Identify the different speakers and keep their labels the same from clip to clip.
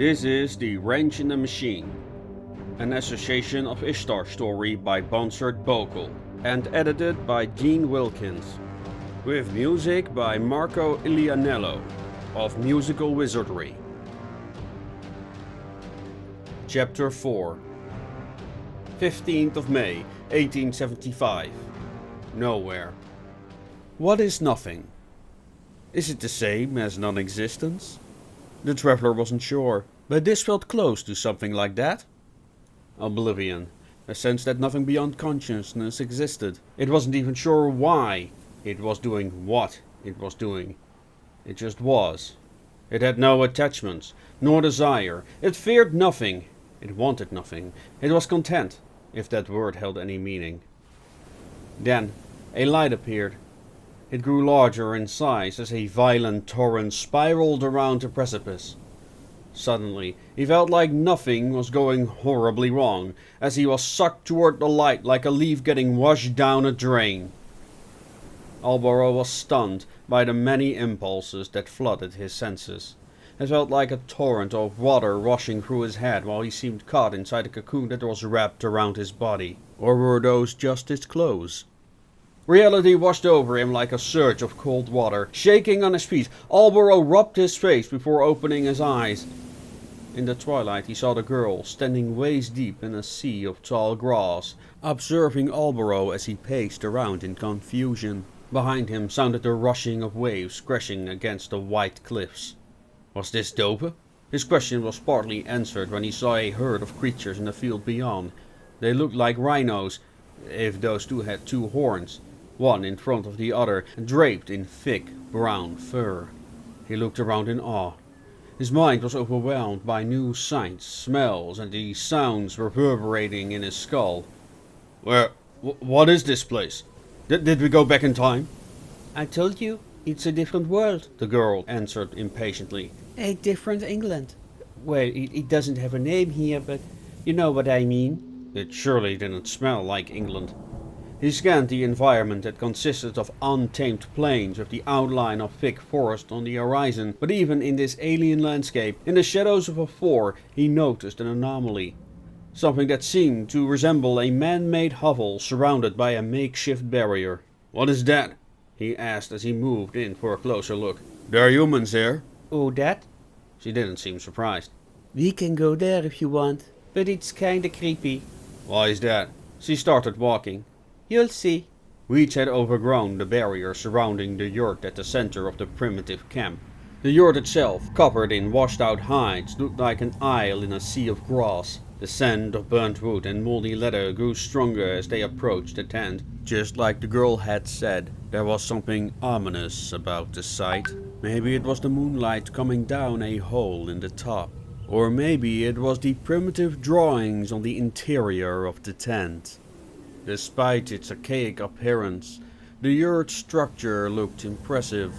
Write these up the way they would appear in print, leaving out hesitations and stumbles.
Speaker 1: This is The Wrench in the Machine, an Association of Ishtar story by Bonsard Bokel and edited by Gene Wilkins, with music by Marco Ilianello of Musical Wizardry. Chapter 4 15th of May, 1875. Nowhere. What is nothing? Is it the same as non-existence? The traveler wasn't sure, but this felt close to something like that. Oblivion, a sense that nothing beyond consciousness existed. It wasn't even sure why it was doing what it was doing. It just was. It had no attachments, nor desire. It feared nothing. It wanted nothing. It was content, if that word held any meaning. Then a light appeared. It grew larger in size as a violent torrent spiraled around the precipice. Suddenly, he felt like nothing was going horribly wrong, as he was sucked toward the light like a leaf getting washed down a drain. Alborough was stunned by the many impulses that flooded his senses. It felt like a torrent of water rushing through his head while he seemed caught inside a cocoon that was wrapped around his body. Or were those just his clothes? Reality washed over him like a surge of cold water. Shaking on his feet, Alborough rubbed his face before opening his eyes. In the twilight he saw the girl standing waist deep in a sea of tall grass, observing Alborough as he paced around in confusion. Behind him sounded the rushing of waves crashing against the white cliffs. Was this Dope? His question was partly answered when he saw a herd of creatures in the field beyond. They looked like rhinos, if those two had two horns, one in front of the other, draped in thick brown fur. He looked around in awe. His mind was overwhelmed by new sights, smells, and the sounds reverberating in his skull. What is this place? Did we go back in time?
Speaker 2: I told you, it's a different world,
Speaker 1: the girl answered impatiently.
Speaker 2: a different England. Well, it doesn't have a name here, but you know what I mean.
Speaker 1: It surely didn't smell like England. He scanned the environment that consisted of untamed plains with the outline of thick forest on the horizon, but even in this alien landscape, in the shadows of a floor, he noticed an anomaly. Something that seemed to resemble a man-made hovel surrounded by a makeshift barrier. "What is that?" he asked as he moved in for a closer look. "There are humans here."
Speaker 2: Oh, that?
Speaker 1: She didn't seem surprised.
Speaker 2: We can go there if you want, but it's kinda creepy.
Speaker 1: "Why is that?" She started walking.
Speaker 2: You'll see.
Speaker 1: Weeds had overgrown the barrier surrounding the yurt at the center of the primitive camp. The yurt itself, covered in washed-out hides, looked like an isle in a sea of grass. The scent of burnt wood and moldy leather grew stronger as they approached the tent. Just like the girl had said, there was something ominous about the sight. Maybe it was the moonlight coming down a hole in the top. Or maybe it was the primitive drawings on the interior of the tent. Despite its archaic appearance, the yurt's structure looked impressive.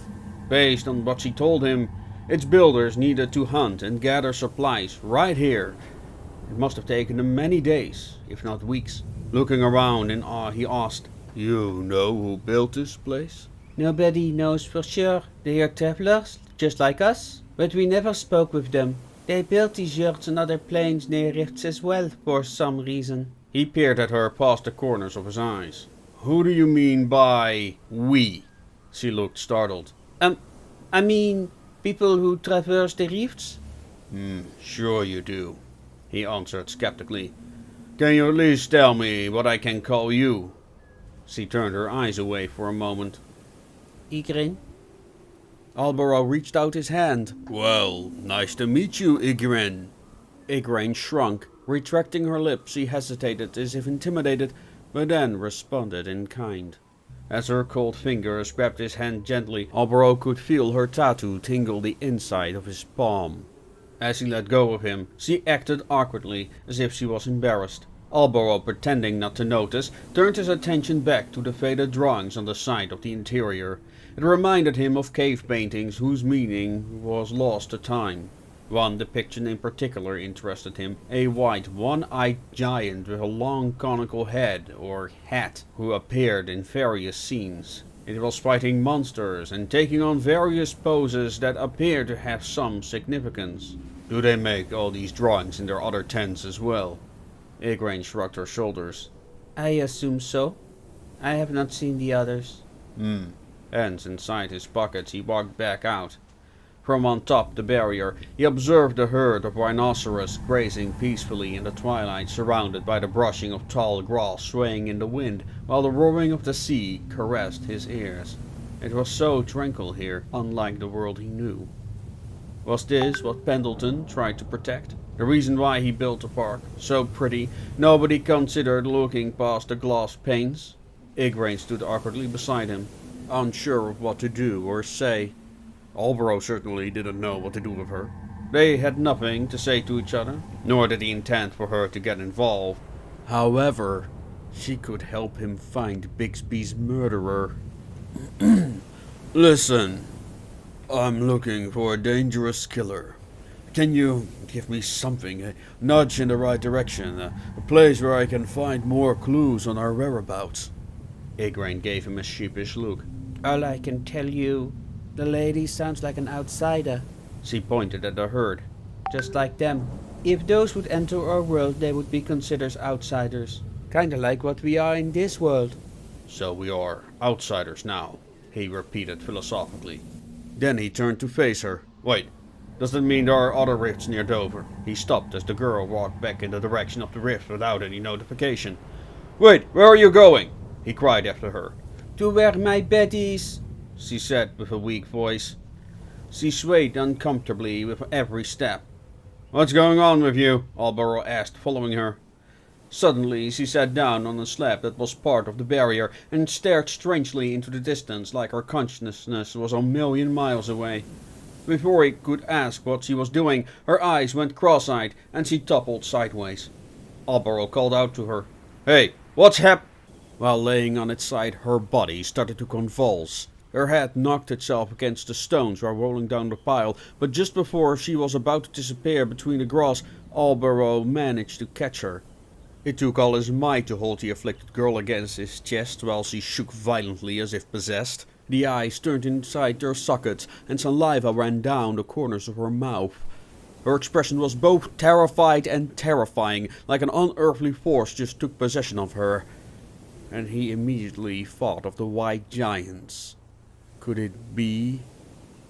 Speaker 1: Based on what she told him, its builders needed to hunt and gather supplies right here. It must have taken them many days, if not weeks. Looking around in awe, he asked, "You know who built this place?"
Speaker 2: Nobody knows for sure. They are travelers, just like us, but we never spoke with them. They built these yurts on other plains near rifts as well, for some reason.
Speaker 1: He peered at her past the corners of his eyes. "Who do you mean by we?" She looked startled.
Speaker 2: I mean, people who traverse the rifts?
Speaker 1: Sure you do," he answered skeptically. "Can you at least tell me what I can call you?" She turned her eyes away for a moment.
Speaker 2: Igrin?
Speaker 1: Alborough reached out his hand. "Well, nice to meet you, Igrin." Igraine shrunk. Retracting her lips, she hesitated as if intimidated, but then responded in kind. As her cold fingers grabbed his hand gently, Alborough could feel her tattoo tingle the inside of his palm. As he let go of him, she acted awkwardly, as if she was embarrassed. Alborough, pretending not to notice, turned his attention back to the faded drawings on the side of the interior. It reminded him of cave paintings whose meaning was lost to time. One depiction in particular interested him, a white, one-eyed giant with a long conical head, or hat, who appeared in various scenes. It was fighting monsters and taking on various poses that appeared to have some significance. Do they make all these drawings in their other tents as well?
Speaker 2: Igraine shrugged her shoulders. I assume so. I have not seen the others.
Speaker 1: Hands inside his pockets, he walked back out. From on top the barrier, he observed a herd of rhinoceros grazing peacefully in the twilight, surrounded by the brushing of tall grass swaying in the wind, while the roaring of the sea caressed his ears. It was so tranquil here, unlike the world he knew. Was this what Pendleton tried to protect? The reason why he built the park, so pretty, nobody considered looking past the glass panes? Igraine stood awkwardly beside him, unsure of what to do or say. Alborough certainly didn't know what to do with her. They had nothing to say to each other, nor did he intend for her to get involved. However, she could help him find Bixby's murderer. Listen, I'm looking for a dangerous killer. Can you give me something, a nudge in the right direction, a place where I can find more clues on our whereabouts?
Speaker 2: Igraine gave him a sheepish look. All I can tell you, the lady sounds like an outsider. She pointed at the herd. Just like them. If those would enter our world, they would be considered outsiders. Kinda like what we are in this world.
Speaker 1: So we are outsiders now, he repeated philosophically. Then he turned to face her. Wait, does that mean there are other rifts near Dover? He stopped as the girl walked back in the direction of the rift without any notification. Wait, where are you going? He cried after her.
Speaker 2: To where my bed is, she said with a weak voice. She swayed uncomfortably with every step.
Speaker 1: What's going on with you? Alborough asked, following her. Suddenly she sat down on a slab that was part of the barrier and stared strangely into the distance like her consciousness was a million miles away. Before he could ask what she was doing, her eyes went cross-eyed and she toppled sideways. Alborough called out to her. Hey, what's While laying on its side, her body started to convulse. Her head knocked itself against the stones while rolling down the pile, but just before she was about to disappear between the grass, Alborough managed to catch her. It took all his might to hold the afflicted girl against his chest while she shook violently as if possessed. The eyes turned inside their sockets and saliva ran down the corners of her mouth. Her expression was both terrified and terrifying, like an unearthly force just took possession of her. And he immediately thought of the white giants. Could it be?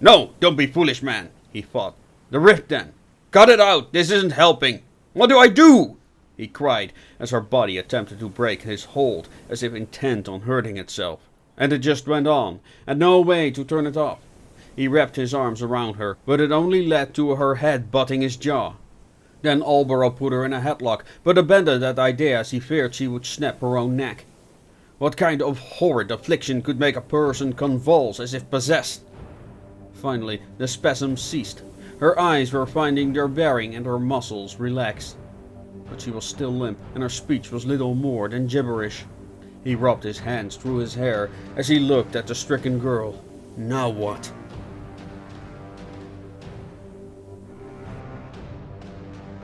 Speaker 1: No, don't be foolish, man, he thought. The rift then. Cut it out, this isn't helping. What do I do? He cried as her body attempted to break his hold, as if intent on hurting itself. And it just went on, and no way to turn it off. He wrapped his arms around her, but it only led to her head butting his jaw. Then Alborough put her in a headlock, but abandoned that idea as he feared she would snap her own neck. What kind of horrid affliction could make a person convulse as if possessed? Finally, the spasm ceased. Her eyes were finding their bearing and her muscles relaxed. But she was still limp, and her speech was little more than gibberish. He rubbed his hands through his hair as he looked at the stricken girl. Now what?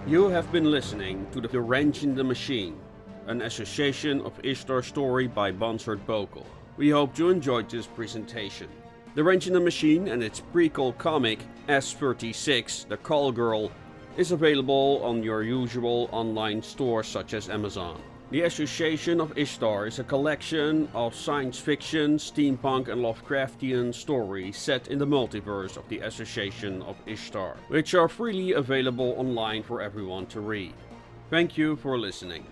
Speaker 1: You have been listening to The Wrench in the Machine, an Association of Ishtar story by Bonsard Bokel. We hope you enjoyed this presentation. The Wrench in the Machine and its prequel comic, S36, The Call Girl, is available on your usual online stores such as Amazon. The Association of Ishtar is a collection of science fiction, steampunk and Lovecraftian stories set in the multiverse of the Association of Ishtar, which are freely available online for everyone to read. Thank you for listening.